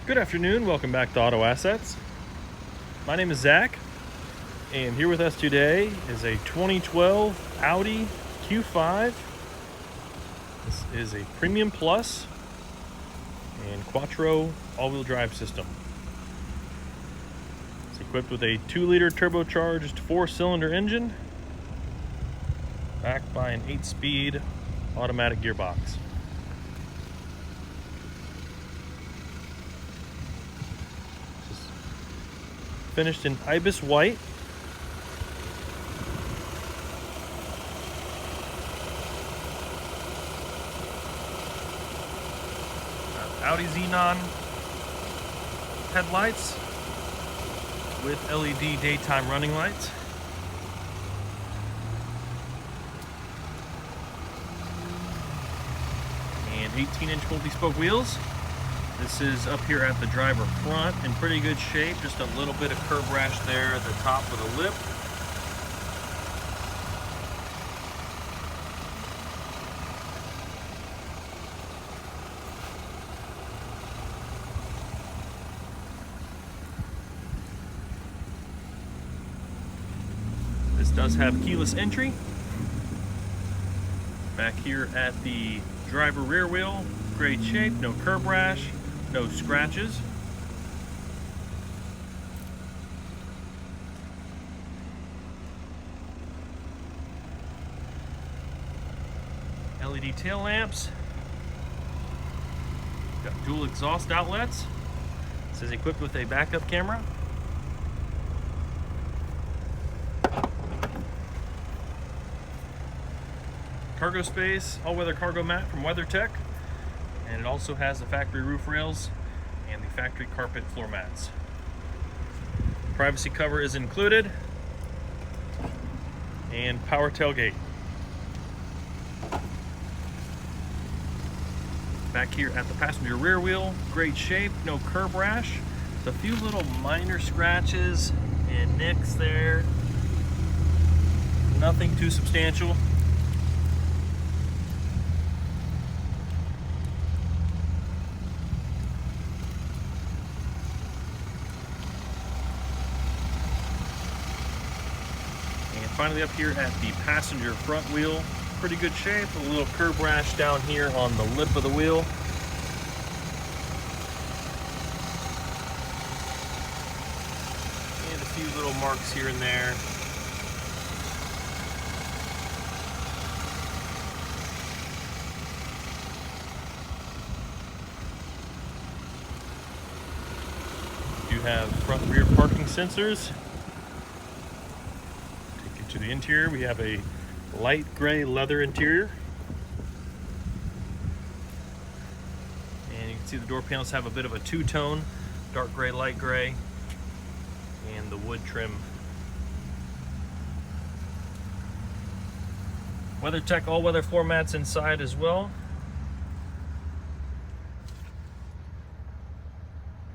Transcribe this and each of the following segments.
Good afternoon, welcome back to Auto Assets. My name is Zach, and here with us today is a 2012 Audi Q5. This is a Premium Plus and Quattro all-wheel drive system. It's equipped with a 2-liter turbocharged 4-cylinder engine, backed by an 8-speed automatic gearbox. Finished in Ibis White. Audi Xenon headlights with LED daytime running lights. And 18-inch multi-spoke wheels. This is up here at the driver front in pretty good shape. Just a little bit of curb rash there at the top of the lip. This does have keyless entry. Back here at the driver rear wheel, great shape, no curb rash. No scratches. LED tail lamps. Got dual exhaust outlets. This is equipped with a backup camera. Cargo space, all-weather cargo mat from WeatherTech. And it also has the factory roof rails and the factory carpet floor mats. Privacy cover is included, and power tailgate. Back here at the passenger rear wheel, great shape, no curb rash. A few little minor scratches and nicks there. Nothing too substantial. Finally, up here at the passenger front wheel, pretty good shape. A little curb rash down here on the lip of the wheel. And a few little marks here and there. You have front and rear parking sensors. To the interior, we have a light gray leather interior, and you can see the door panels have a bit of a two-tone, dark gray, light gray, and the wood trim. WeatherTech all-weather floor mats inside as well.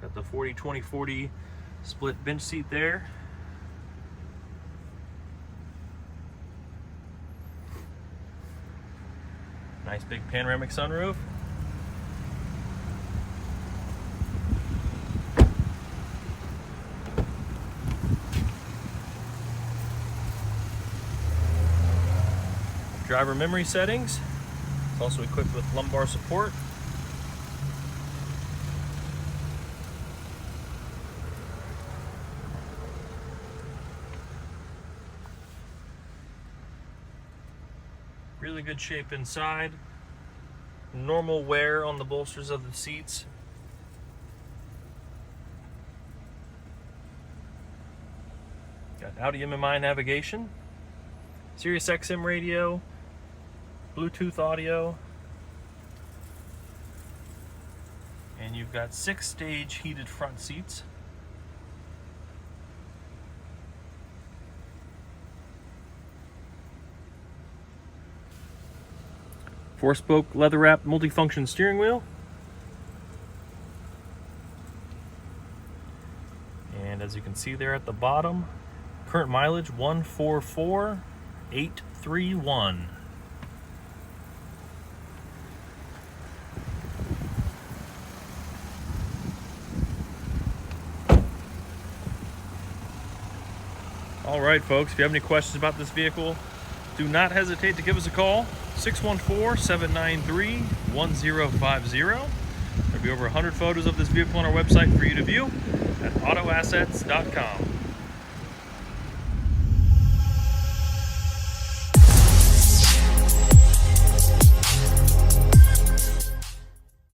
Got the 40-20-40 split bench seat there. Nice big panoramic sunroof. Driver memory settings. It's also equipped with lumbar support. Really good shape inside. Normal wear on the bolsters of the seats. Got Audi MMI navigation, Sirius XM radio, Bluetooth audio, and you've got 6-stage heated front seats. Four-spoke leather-wrapped multifunction steering wheel. And as you can see there at the bottom, current mileage 144,831. All right, folks, if you have any questions about this vehicle, do not hesitate to give us a call, 614-793-1050. There'll be over 100 photos of this vehicle on our website for you to view at autoassets.com.